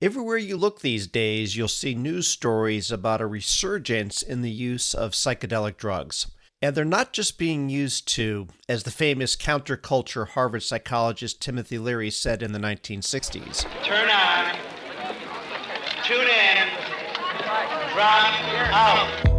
Everywhere you look these days, you'll see news stories about a resurgence in the use of psychedelic drugs. And they're not just being used to, as the famous counterculture Harvard psychologist Timothy Leary said in the 1960s. Turn on, tune in, drop out.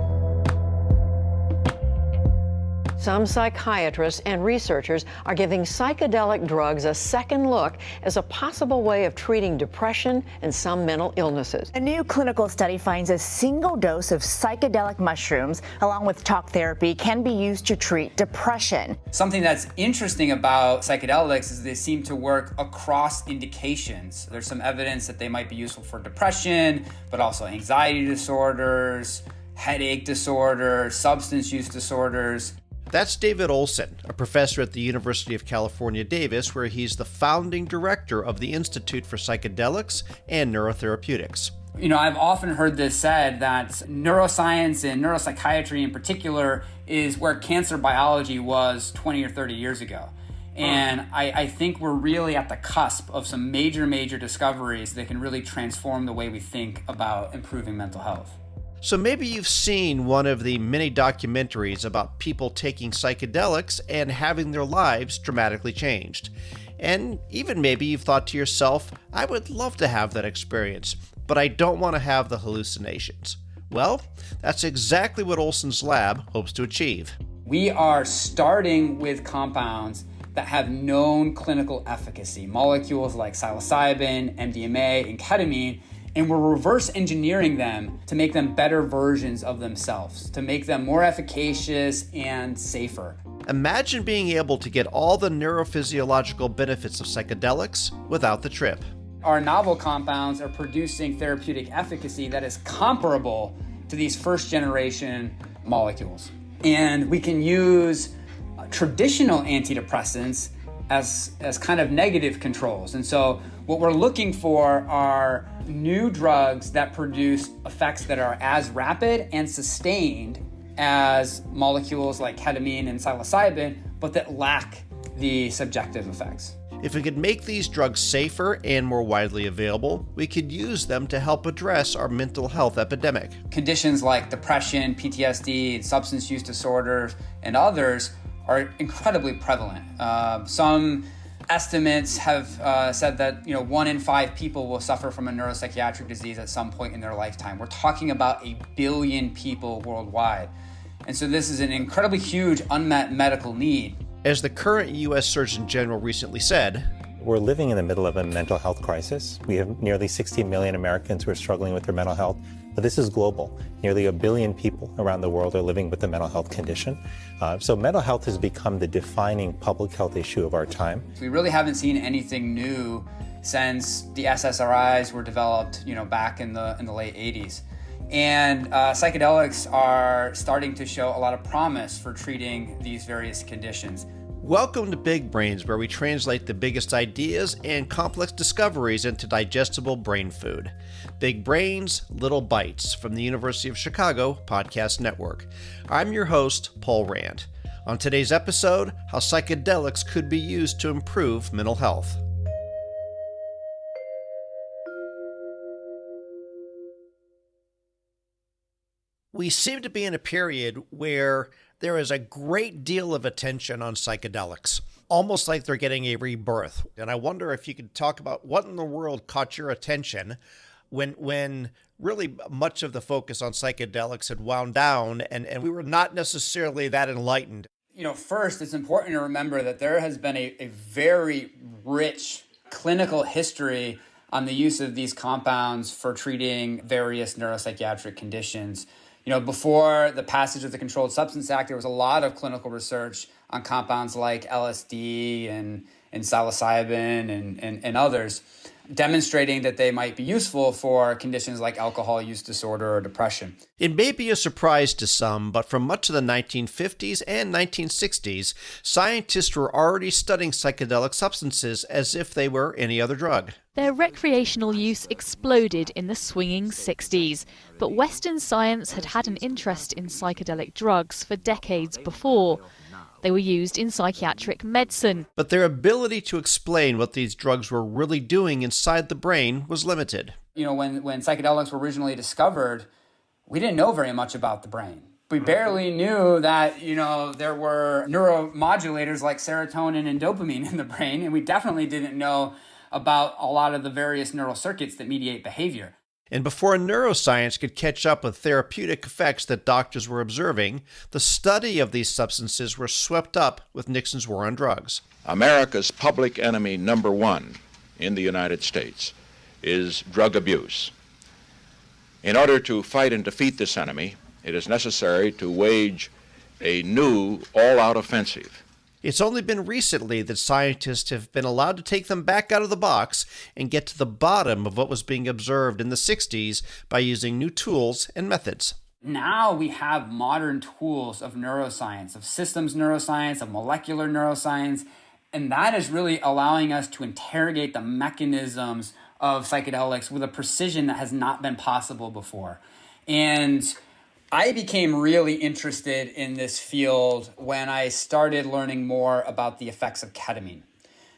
Some psychiatrists and researchers are giving psychedelic drugs a second look as a possible way of treating depression and some mental illnesses. A new clinical study finds a single dose of psychedelic mushrooms, along with talk therapy, can be used to treat depression. Something that's interesting about psychedelics is they seem to work across indications. There's some evidence that they might be useful for depression, but also anxiety disorders, headache disorders, substance use disorders. That's David Olson, a professor at the University of California, Davis, where he's the founding director of the Institute for Psychedelics and Neurotherapeutics. You know, I've often heard this said that neuroscience and neuropsychiatry in particular is where cancer biology was 20 or 30 years ago. And I think we're really at the cusp of some major discoveries that can really transform the way we think about improving mental health. So maybe you've seen one of the many documentaries about people taking psychedelics and having their lives dramatically changed. And even maybe you've thought to yourself, I would love to have that experience, but I don't want to have the hallucinations. Well, that's exactly what Olson's lab hopes to achieve. We are starting with compounds that have known clinical efficacy, molecules like psilocybin, MDMA, and ketamine, and we're reverse engineering them to make them better versions of themselves, to make them more efficacious and safer. Imagine being able to get all the neurophysiological benefits of psychedelics without the trip. Our novel compounds are producing therapeutic efficacy that is comparable to these first generation molecules. And we can use traditional antidepressants as kind of negative controls. And so what we're looking for are new drugs that produce effects that are as rapid and sustained as molecules like ketamine and psilocybin, but that lack the subjective effects. If we could make these drugs safer and more widely available, we could use them to help address our mental health epidemic. Conditions like depression, PTSD, substance use disorders, and others are incredibly prevalent. Some estimates have said that 1 in 5 people will suffer from a neuropsychiatric disease at some point in their lifetime. We're talking about 1 billion people worldwide. And so this is an incredibly huge unmet medical need. As the current U.S. Surgeon General recently said, we're living in the middle of a mental health crisis. We have nearly 60 million Americans who are struggling with their mental health, but this is global. Nearly 1 billion people around the world are living with a mental health condition. So mental health has become the defining public health issue of our time. We really haven't seen anything new since the SSRIs were developed, back in the late 80s. And psychedelics are starting to show a lot of promise for treating these various conditions. Welcome to Big Brains, where we translate the biggest ideas and complex discoveries into digestible brain food. Big Brains, Little Bites from the University of Chicago Podcast Network. I'm your host, Paul Rand. On today's episode, how psychedelics could be used to improve mental health. We seem to be in a period where there is a great deal of attention on psychedelics, almost like they're getting a rebirth. And I wonder if you could talk about what in the world caught your attention when really much of the focus on psychedelics had wound down and we were not necessarily that enlightened. First, it's important to remember that there has been a very rich clinical history on the use of these compounds for treating various neuropsychiatric conditions. Before the passage of the Controlled Substance Act, there was a lot of clinical research on compounds like LSD and psilocybin and others, demonstrating that they might be useful for conditions like alcohol use disorder or depression. It may be a surprise to some, but for much of the 1950s and 1960s, scientists were already studying psychedelic substances as if they were any other drug. Their recreational use exploded in the swinging 60s, but Western science had had an interest in psychedelic drugs for decades before. They were used in psychiatric medicine. But their ability to explain what these drugs were really doing inside the brain was limited. When psychedelics were originally discovered, we didn't know very much about the brain. We barely knew that, there were neuromodulators like serotonin and dopamine in the brain, and we definitely didn't know about a lot of the various neural circuits that mediate behavior. And before neuroscience could catch up with therapeutic effects that doctors were observing, the study of these substances were swept up with Nixon's war on drugs. America's public enemy number one in the United States is drug abuse. In order to fight and defeat this enemy, it is necessary to wage a new all-out offensive. It's only been recently that scientists have been allowed to take them back out of the box and get to the bottom of what was being observed in the 60s by using new tools and methods. Now we have modern tools of neuroscience, of systems neuroscience, of molecular neuroscience, and that is really allowing us to interrogate the mechanisms of psychedelics with a precision that has not been possible before. And I became really interested in this field when I started learning more about the effects of ketamine.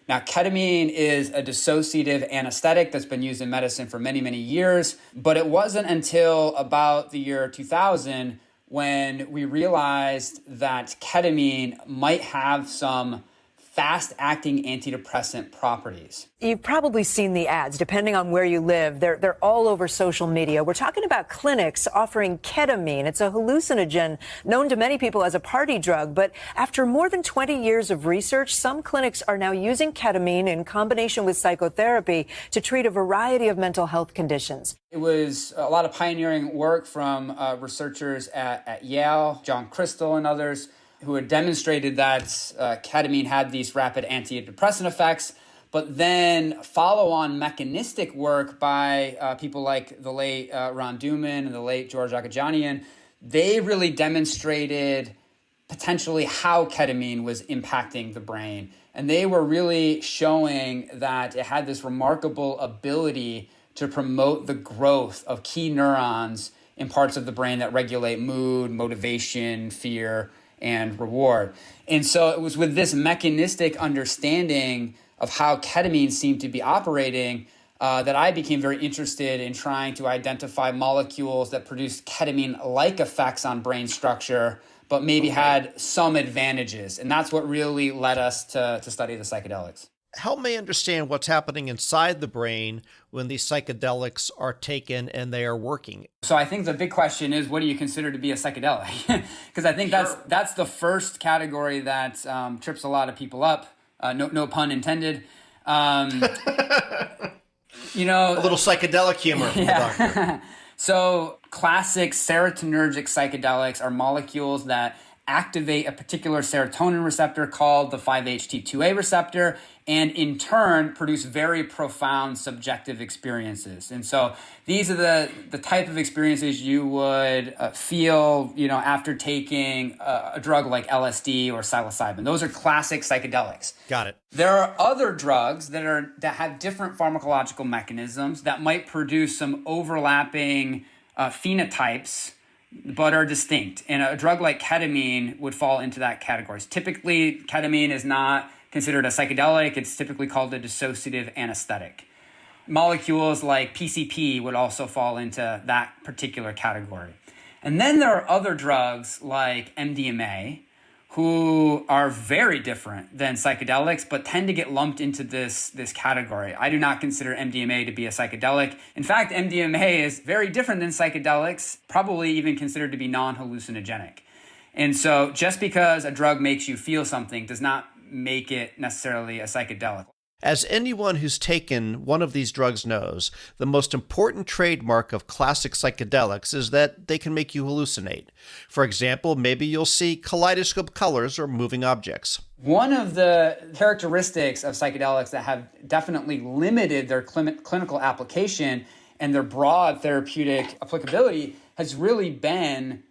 Now, ketamine is a dissociative anesthetic that's been used in medicine for many, many years, but it wasn't until about the year 2000 when we realized that ketamine might have some fast-acting antidepressant properties. You've probably seen the ads, depending on where you live. They're all over social media. We're talking about clinics offering ketamine. It's a hallucinogen known to many people as a party drug. But after more than 20 years of research, some clinics are now using ketamine in combination with psychotherapy to treat a variety of mental health conditions. It was a lot of pioneering work from researchers at Yale, John Crystal and others, who had demonstrated that ketamine had these rapid antidepressant effects, but then follow-on mechanistic work by people like the late Ron Duman and the late George Akajanian, they really demonstrated potentially how ketamine was impacting the brain. And they were really showing that it had this remarkable ability to promote the growth of key neurons in parts of the brain that regulate mood, motivation, fear, and reward. And so it was with this mechanistic understanding of how ketamine seemed to be operating that I became very interested in trying to identify molecules that produced ketamine-like effects on brain structure, but maybe had some advantages. And that's what really led us to study the psychedelics. Help me understand what's happening inside the brain when these psychedelics are taken and they are working. So I think the big question is, what do you consider to be a psychedelic? Because I think that's the first category that trips a lot of people up. No pun intended. A little psychedelic humor from the doctor. So classic serotonergic psychedelics are molecules that activate a particular serotonin receptor called the 5-HT2A receptor, and in turn produce very profound subjective experiences. And so these are the type of experiences you would feel, after taking a drug like LSD or psilocybin. Those are classic psychedelics. Got it. There are other drugs that have different pharmacological mechanisms that might produce some overlapping phenotypes, but are distinct. And a drug like ketamine would fall into that category. Typically, ketamine is not considered a psychedelic. It's typically called a dissociative anesthetic. Molecules like PCP would also fall into that particular category. And then there are other drugs like MDMA, who are very different than psychedelics, but tend to get lumped into this category. I do not consider MDMA to be a psychedelic. In fact, MDMA is very different than psychedelics, probably even considered to be non-hallucinogenic. And so just because a drug makes you feel something does not make it necessarily a psychedelic. As anyone who's taken one of these drugs knows, the most important trademark of classic psychedelics is that they can make you hallucinate. For example, maybe you'll see kaleidoscope colors or moving objects. One of the characteristics of psychedelics that have definitely limited their clinical application and their broad therapeutic applicability has really been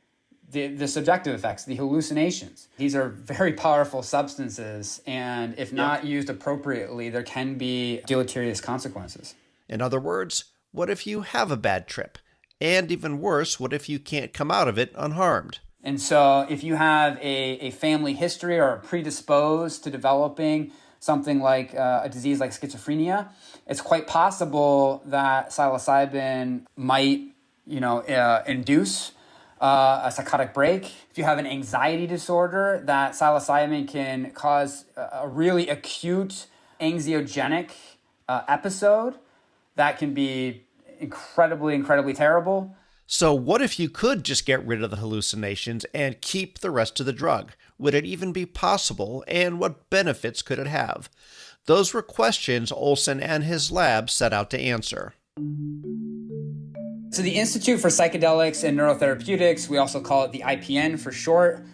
the subjective effects, the hallucinations. These are very powerful substances, and if not used appropriately, there can be deleterious consequences. In other words, what if you have a bad trip? And even worse, what if you can't come out of it unharmed? And so if you have a family history or are predisposed to developing something like a disease like schizophrenia, it's quite possible that psilocybin might, induce a psychotic break. If you have an anxiety disorder, that psilocybin can cause a really acute anxiogenic episode that can be incredibly terrible. So what if you could just get rid of the hallucinations and keep the rest of the drug? Would it even be possible, and what benefits could it have? Those were questions Olson and his lab set out to answer. So the Institute for Psychedelics and Neurotherapeutics, we also call it the IPN for short,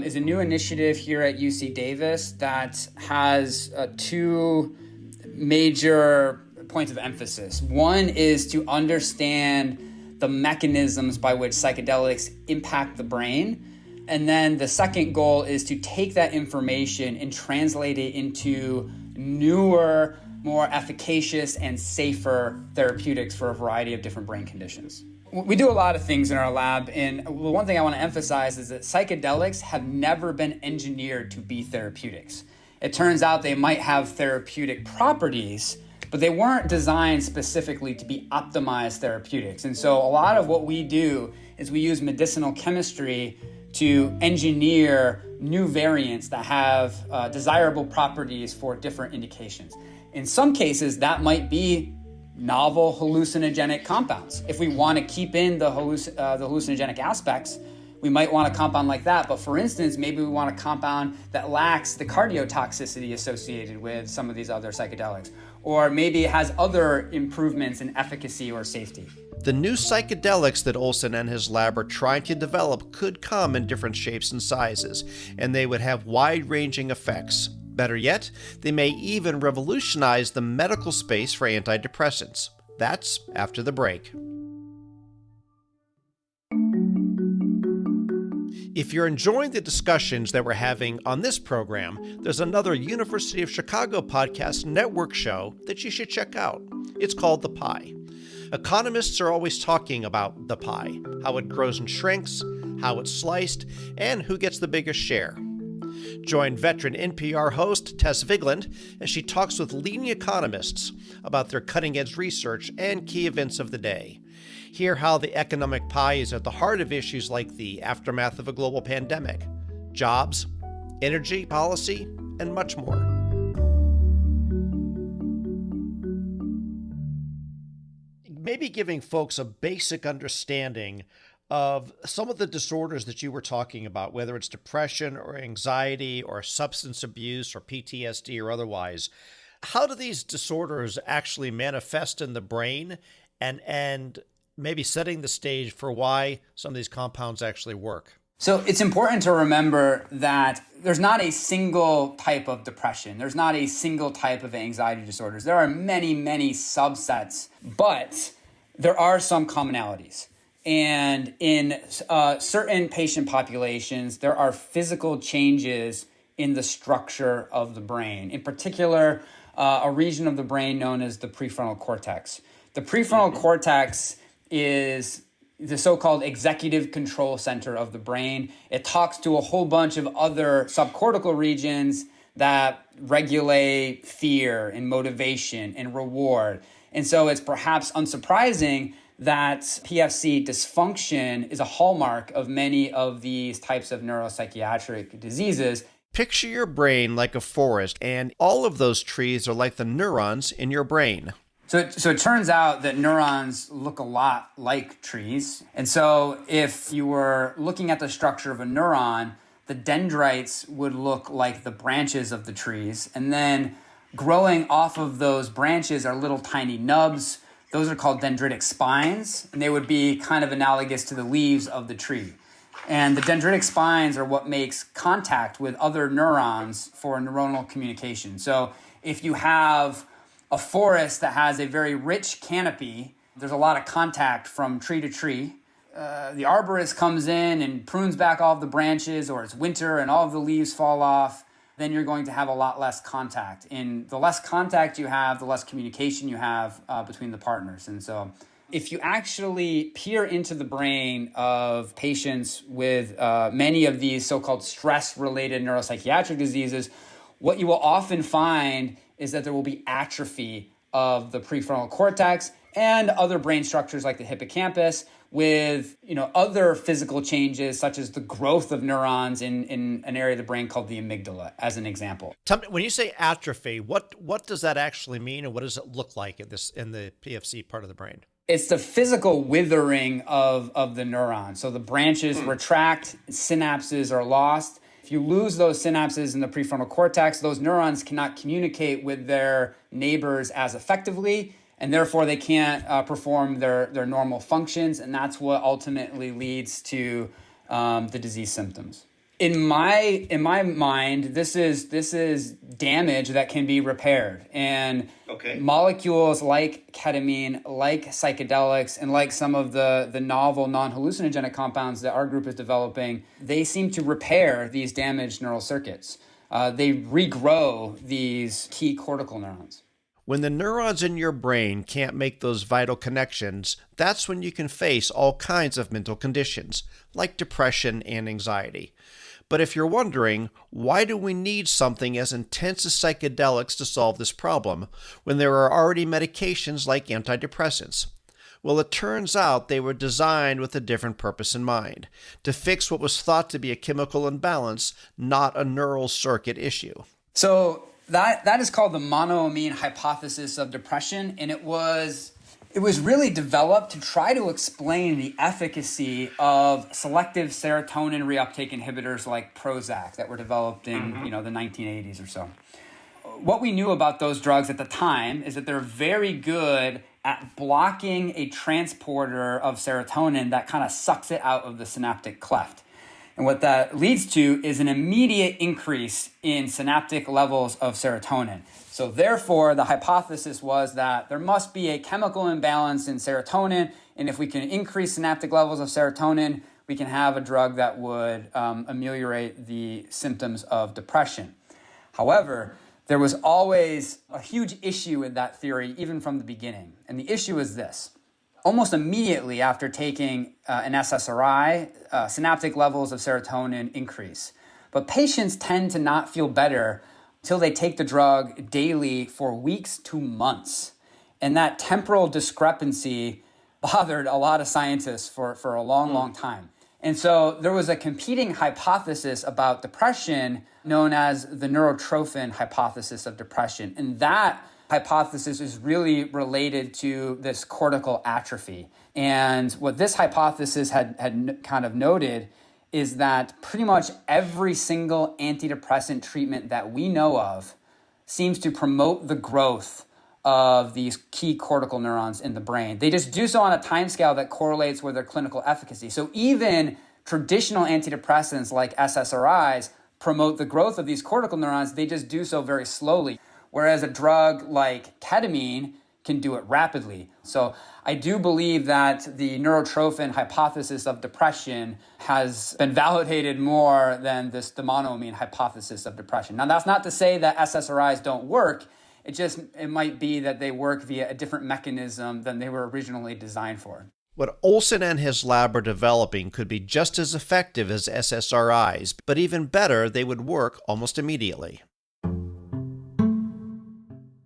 is a new initiative here at UC Davis that has two major points of emphasis. One is to understand the mechanisms by which psychedelics impact the brain. And then the second goal is to take that information and translate it into newer, more efficacious and safer therapeutics for a variety of different brain conditions. We do a lot of things in our lab, and one thing I want to emphasize is that psychedelics have never been engineered to be therapeutics. It turns out they might have therapeutic properties, but they weren't designed specifically to be optimized therapeutics. And so a lot of what we do is we use medicinal chemistry to engineer new variants that have desirable properties for different indications. In some cases, that might be novel hallucinogenic compounds. If we want to keep in the hallucinogenic aspects, we might want a compound like that. But for instance, maybe we want a compound that lacks the cardiotoxicity associated with some of these other psychedelics. Or maybe it has other improvements in efficacy or safety. The new psychedelics that Olson and his lab are trying to develop could come in different shapes and sizes, and they would have wide-ranging effects. Better yet, they may even revolutionize the medical space for antidepressants. That's after the break. If you're enjoying the discussions that we're having on this program, there's another University of Chicago podcast network show that you should check out. It's called The Pie. Economists are always talking about the pie, how it grows and shrinks, how it's sliced, and who gets the biggest share. Join veteran NPR host Tess Vigland as she talks with leading economists about their cutting-edge research and key events of the day. Hear how the economic pie is at the heart of issues like the aftermath of a global pandemic, jobs, energy policy, and much more. Maybe giving folks a basic understanding of some of the disorders that you were talking about, whether it's depression or anxiety or substance abuse or PTSD or otherwise. How do these disorders actually manifest in the brain, and maybe setting the stage for why some of these compounds actually work? So it's important to remember that there's not a single type of depression. There's not a single type of anxiety disorders. There are many, many subsets, but there are some commonalities. And in certain patient populations, there are physical changes in the structure of the brain. In particular, a region of the brain known as the prefrontal cortex. The prefrontal cortex is the so-called executive control center of the brain. It talks to a whole bunch of other subcortical regions that regulate fear and motivation and reward. And so it's perhaps unsurprising that PFC dysfunction is a hallmark of many of these types of neuropsychiatric diseases. Picture your brain like a forest, and all of those trees are like the neurons in your brain. So it turns out that neurons look a lot like trees. And so if you were looking at the structure of a neuron, the dendrites would look like the branches of the trees. And then growing off of those branches are little tiny nubs. Those are called dendritic spines, and they would be kind of analogous to the leaves of the tree. And the dendritic spines are what makes contact with other neurons for neuronal communication. So if you have a forest that has a very rich canopy, there's a lot of contact from tree to tree. The arborist comes in and prunes back all of the branches, or it's winter and all of the leaves fall off, then you're going to have a lot less contact. And the less contact you have, the less communication you have between the partners. And so If you actually peer into the brain of patients with many of these so-called stress-related neuropsychiatric diseases, what you will often find is that there will be atrophy of the prefrontal cortex and other brain structures like the hippocampus, with other physical changes such as the growth of neurons in an area of the brain called the amygdala, as an example. Tell me, when you say atrophy, what does that actually mean, and what does it look like in the PFC part of the brain? It's the physical withering of the neuron. So the branches retract, synapses are lost. If you lose those synapses in the prefrontal cortex, those neurons cannot communicate with their neighbors as effectively, and therefore they can't perform their normal functions, and that's what ultimately leads to the disease symptoms. In my mind, this is damage that can be repaired, and molecules like ketamine, like psychedelics, and like some of the novel non-hallucinogenic compounds that our group is developing, they seem to repair these damaged neural circuits. They regrow these key cortical neurons. When the neurons in your brain can't make those vital connections, that's when you can face all kinds of mental conditions, like depression and anxiety. But if you're wondering, why do we need something as intense as psychedelics to solve this problem, when there are already medications like antidepressants? Well, it turns out they were designed with a different purpose in mind, to fix what was thought to be a chemical imbalance, not a neural circuit issue. So that is called the monoamine hypothesis of depression, and it was really developed to try to explain the efficacy of selective serotonin reuptake inhibitors like Prozac that were developed in the 1980s or so. What we knew about those drugs at the time is that they're very good at blocking a transporter of serotonin that kind of sucks it out of the synaptic cleft. And what that leads to is an immediate increase in synaptic levels of serotonin. So therefore, the hypothesis was that there must be a chemical imbalance in serotonin, and if we can increase synaptic levels of serotonin, we can have a drug that would ameliorate the symptoms of depression. However, there was always a huge issue with that theory, even from the beginning. And the issue is this. Almost immediately after taking an SSRI, synaptic levels of serotonin increase. But patients tend to not feel better until they take the drug daily for weeks to months. And that temporal discrepancy bothered a lot of scientists for a long time. And so there was a competing hypothesis about depression known as the neurotrophin hypothesis of depression. And that hypothesis is really related to this cortical atrophy. And what this hypothesis had kind of noted is that pretty much every single antidepressant treatment that we know of seems to promote the growth of these key cortical neurons in the brain. They just do so on a timescale that correlates with their clinical efficacy. So even traditional antidepressants like SSRIs promote the growth of these cortical neurons, they just do so very slowly. Whereas a drug like ketamine can do it rapidly. So I do believe that the neurotrophin hypothesis of depression has been validated more than the monoamine hypothesis of depression. Now, that's not to say that SSRIs don't work. It might be that they work via a different mechanism than they were originally designed for. What Olson and his lab are developing could be just as effective as SSRIs, but even better, they would work almost immediately.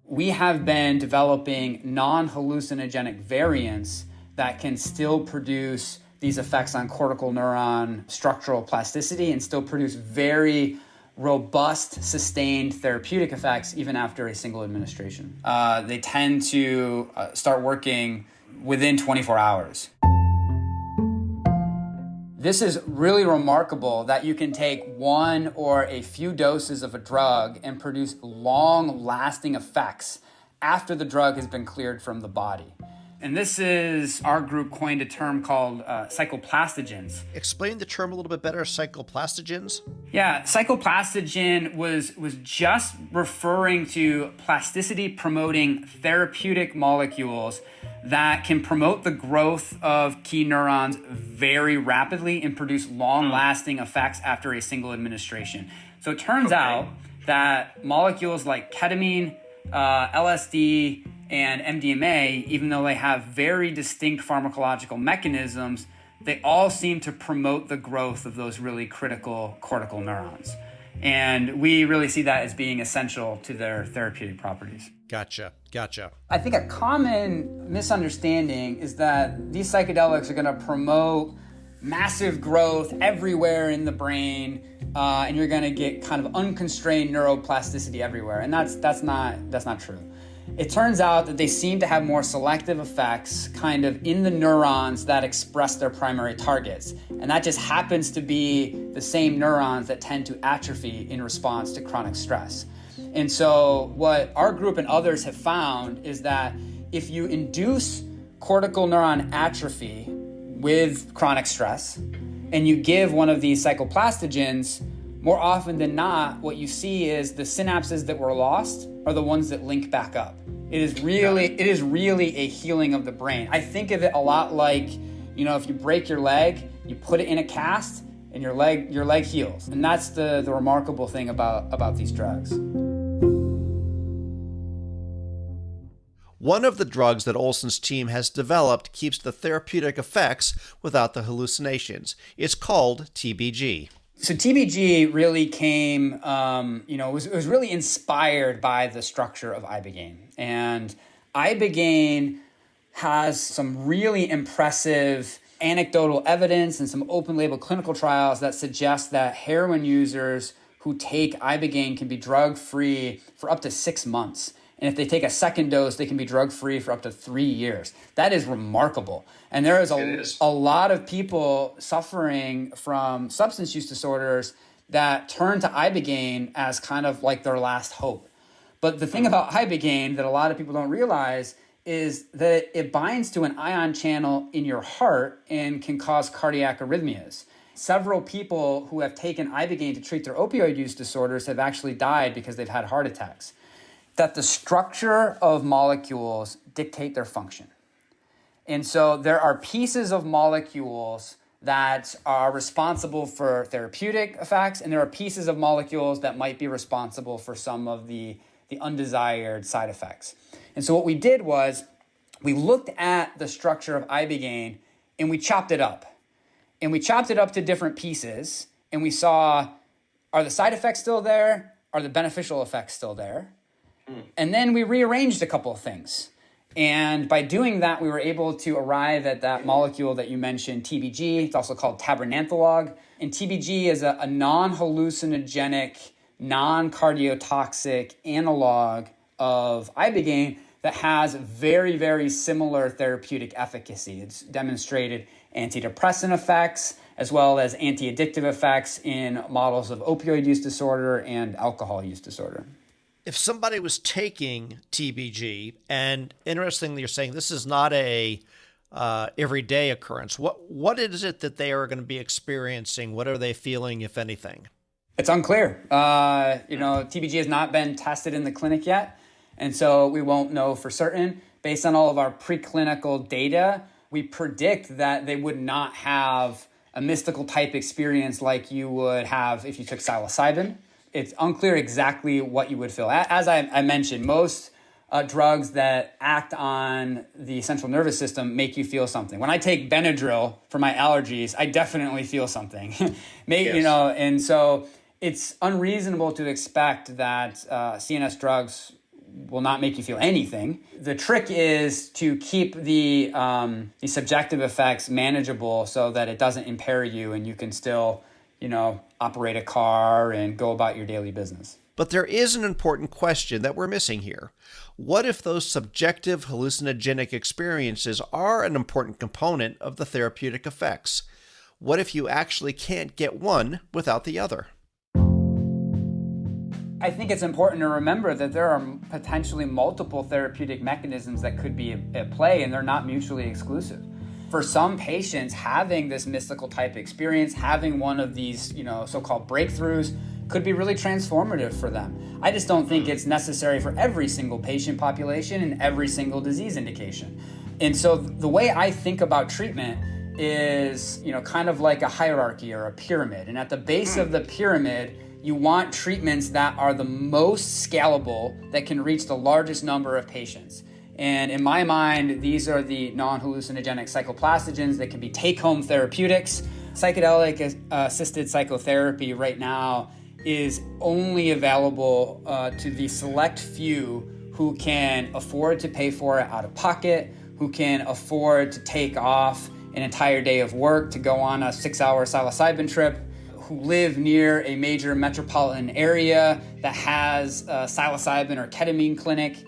We have been developing non-hallucinogenic variants that can still produce these effects on cortical neuron structural plasticity and still produce very robust, sustained therapeutic effects even after a single administration. They tend to start working within 24 hours. This is really remarkable that you can take one or a few doses of a drug and produce long-lasting effects after the drug has been cleared from the body. And this is, our group coined a term called psychoplastogens. Explain the term a little bit better, psychoplastogens? Yeah, psychoplastogen was just referring to plasticity-promoting therapeutic molecules that can promote the growth of key neurons very rapidly and produce long-lasting effects after a single administration. So it turns out that molecules like ketamine, LSD, and MDMA, even though they have very distinct pharmacological mechanisms, they all seem to promote the growth of those really critical cortical neurons. And we really see that as being essential to their therapeutic properties. Gotcha. I think a common misunderstanding is that these psychedelics are going to promote massive growth everywhere in the brain, and you're going to get kind of unconstrained neuroplasticity everywhere. And that's not true. It turns out that they seem to have more selective effects kind of in the neurons that express their primary targets. And that just happens to be the same neurons that tend to atrophy in response to chronic stress. And so what our group and others have found is that if you induce cortical neuron atrophy with chronic stress and you give one of these psychoplastogens, more often than not, what you see is the synapses that were lost are the ones that link back up. It is really a healing of the brain. I think of it a lot like, if you break your leg, you put it in a cast and your leg heals. And that's the remarkable thing about these drugs. One of the drugs that Olson's team has developed keeps the therapeutic effects without the hallucinations. It's called TBG. So TBG really came, it was really inspired by the structure of ibogaine. And ibogaine has some really impressive anecdotal evidence and some open-label clinical trials that suggest that heroin users who take ibogaine can be drug-free for up to 6 months. And if they take a second dose, they can be drug-free for up to 3 years. That is remarkable. And there is a lot of people suffering from substance use disorders that turn to ibogaine as kind of like their last hope. But the thing about ibogaine that a lot of people don't realize is that it binds to an ion channel in your heart and can cause cardiac arrhythmias. Several people who have taken ibogaine to treat their opioid use disorders have actually died because they've had heart attacks. That the structure of molecules dictate their function. And so there are pieces of molecules that are responsible for therapeutic effects, and there are pieces of molecules that might be responsible for some of the undesired side effects. And so what we did was we looked at the structure of ibogaine and we chopped it up. And we chopped it up to different pieces, and we saw, are the side effects still there? Are the beneficial effects still there? And then we rearranged a couple of things. And by doing that, we were able to arrive at that molecule that you mentioned, TBG. It's also called tabernanthalog. And TBG is a non-hallucinogenic, non-cardiotoxic analog of ibogaine that has very, very similar therapeutic efficacy. It's demonstrated antidepressant effects as well as anti-addictive effects in models of opioid use disorder and alcohol use disorder. If somebody was taking TBG, and interestingly, you're saying this is not a everyday occurrence. What is it that they are going to be experiencing? What are they feeling, if anything? It's unclear. TBG has not been tested in the clinic yet, and so we won't know for certain. Based on all of our preclinical data, we predict that they would not have a mystical type experience like you would have if you took psilocybin. It's unclear exactly what you would feel. As I mentioned, most drugs that act on the central nervous system make you feel something. When I take Benadryl for my allergies, I definitely feel something. And so it's unreasonable to expect that CNS drugs will not make you feel anything. The trick is to keep the subjective effects manageable so that it doesn't impair you and you can still operate a car and go about your daily business. But there is an important question that we're missing here. What if those subjective hallucinogenic experiences are an important component of the therapeutic effects? What if you actually can't get one without the other? I think it's important to remember that there are potentially multiple therapeutic mechanisms that could be at play, and they're not mutually exclusive. For some patients, having this mystical type experience, having one of these, so-called breakthroughs could be really transformative for them. I just don't think it's necessary for every single patient population and every single disease indication. And so the way I think about treatment is, kind of like a hierarchy or a pyramid. And at the base of the pyramid, you want treatments that are the most scalable, that can reach the largest number of patients. And in my mind, these are the non-hallucinogenic psychoplastogens that can be take-home therapeutics. Psychedelic-assisted psychotherapy right now is only available to the select few who can afford to pay for it out of pocket, who can afford to take off an entire day of work to go on a 6-hour psilocybin trip, who live near a major metropolitan area that has a psilocybin or ketamine clinic,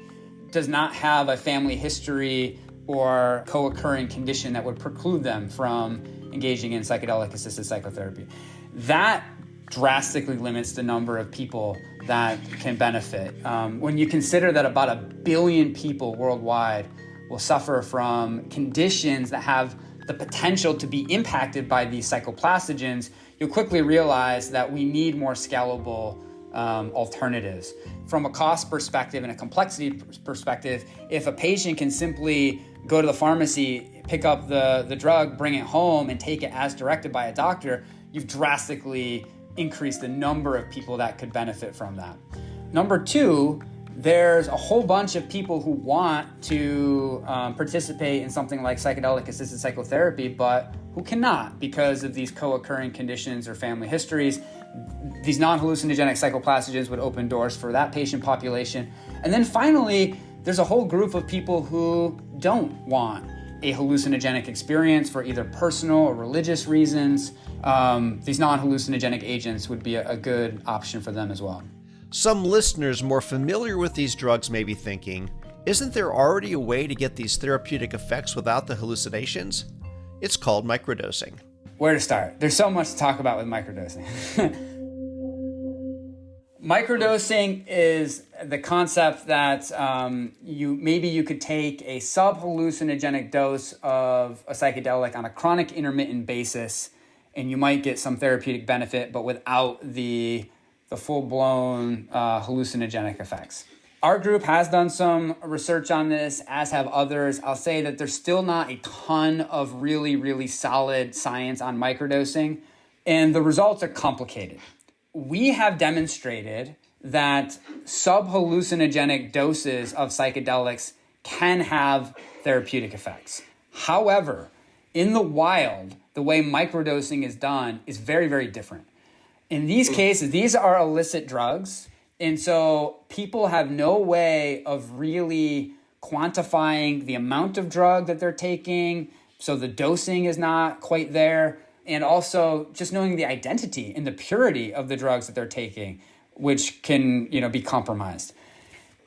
does not have a family history or co-occurring condition that would preclude them from engaging in psychedelic-assisted psychotherapy. That drastically limits the number of people that can benefit. When you consider that about 1 billion people worldwide will suffer from conditions that have the potential to be impacted by these psychoplastogens, you'll quickly realize that we need more scalable alternatives. From a cost perspective and a complexity perspective, if a patient can simply go to the pharmacy, pick up the drug, bring it home, and take it as directed by a doctor, you've drastically increased the number of people that could benefit from that. Number two, there's a whole bunch of people who want to participate in something like psychedelic-assisted psychotherapy, but who cannot because of these co-occurring conditions or family histories. These non-hallucinogenic psychoplastogens would open doors for that patient population. And then finally, there's a whole group of people who don't want a hallucinogenic experience for either personal or religious reasons. These non-hallucinogenic agents would be a good option for them as well. Some listeners more familiar with these drugs may be thinking, isn't there already a way to get these therapeutic effects without the hallucinations? It's called microdosing. Where to start? There's so much to talk about with microdosing. Microdosing is the concept that you could take a sub-hallucinogenic dose of a psychedelic on a chronic intermittent basis, and you might get some therapeutic benefit, but without the full-blown hallucinogenic effects. Our group has done some research on this, as have others. I'll say that there's still not a ton of really, really solid science on microdosing, and the results are complicated. We have demonstrated that sub-hallucinogenic doses of psychedelics can have therapeutic effects. However, in the wild, the way microdosing is done is very, very different. In these cases, these are illicit drugs, and so people have no way of really quantifying the amount of drug that they're taking, so the dosing is not quite there, and also just knowing the identity and the purity of the drugs that they're taking, which can be compromised.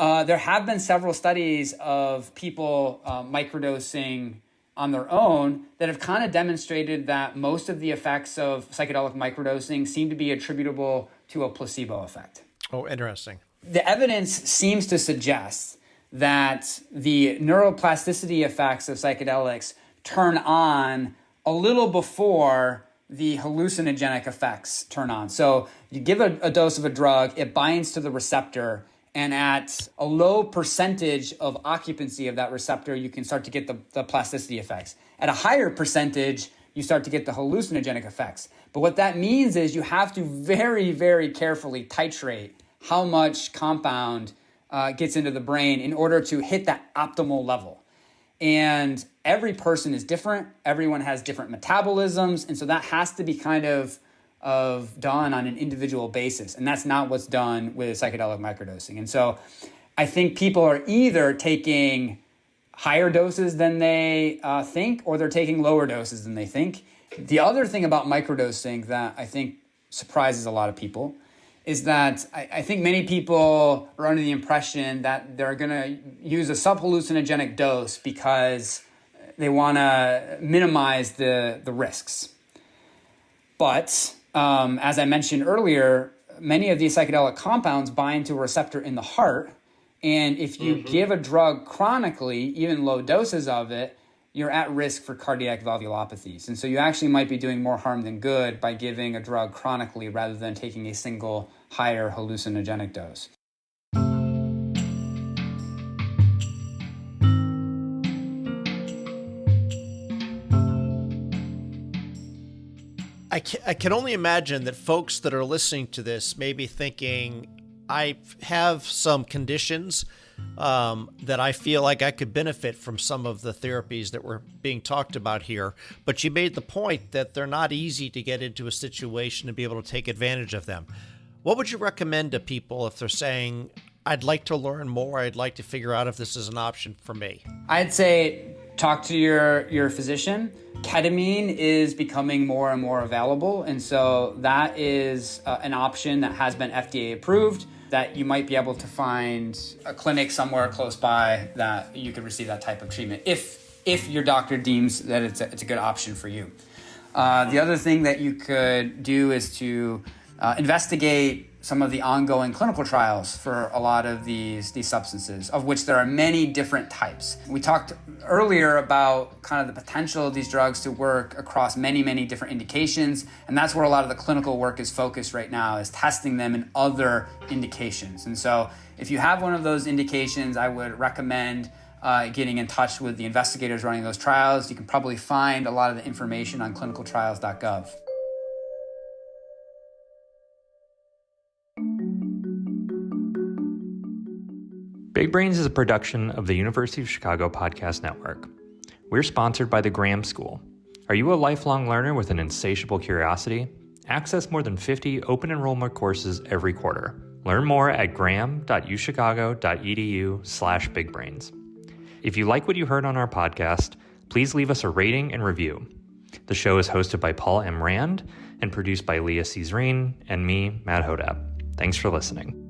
There have been several studies of people microdosing on their own that have kind of demonstrated that most of the effects of psychedelic microdosing seem to be attributable to a placebo effect. Oh, interesting. The evidence seems to suggest that the neuroplasticity effects of psychedelics turn on a little before the hallucinogenic effects turn on. So you give a dose of a drug, it binds to the receptor, and at a low percentage of occupancy of that receptor, you can start to get the plasticity effects. At a higher percentage, you start to get the hallucinogenic effects. But what that means is you have to very, very carefully titrate how much compound gets into the brain in order to hit that optimal level. And every person is different. Everyone has different metabolisms. And so that has to be kind of done on an individual basis. And that's not what's done with psychedelic microdosing. And so I think people are either taking higher doses than they think, or they're taking lower doses than they think. The other thing about microdosing that I think surprises a lot of people is that I think many people are under the impression that they're going to use a sub-hallucinogenic dose because they want to minimize the risks. But as I mentioned earlier, many of these psychedelic compounds bind to a receptor in the heart. And if you give a drug chronically, even low doses of it, you're at risk for cardiac valvulopathies. And so you actually might be doing more harm than good by giving a drug chronically rather than taking a single higher hallucinogenic dose. I can only imagine that folks that are listening to this may be thinking, I have some conditions that I feel like I could benefit from some of the therapies that were being talked about here. But you made the point that they're not easy to get into a situation to be able to take advantage of them. What would you recommend to people if they're saying, I'd like to learn more, I'd like to figure out if this is an option for me? I'd say talk to your physician. Ketamine is becoming more and more available, and so that is an option that has been FDA approved, that you might be able to find a clinic somewhere close by that you could receive that type of treatment if your doctor deems that it's a good option for you. The other thing that you could do is to investigate some of the ongoing clinical trials for a lot of these substances, of which there are many different types. We talked earlier about kind of the potential of these drugs to work across many, many different indications, and that's where a lot of the clinical work is focused right now, is testing them in other indications. And so if you have one of those indications, I would recommend getting in touch with the investigators running those trials. You can probably find a lot of the information on clinicaltrials.gov. Big Brains is a production of the University of Chicago Podcast Network. We're sponsored by the Graham School. Are you a lifelong learner with an insatiable curiosity? Access more than 50 open enrollment courses every quarter. Learn more at graham.uchicago.edu/bigbrains. If you like what you heard on our podcast, please leave us a rating and review. The show is hosted by Paul M. Rand and produced by Leah Cesarine and me, Matt Hodap. Thanks for listening.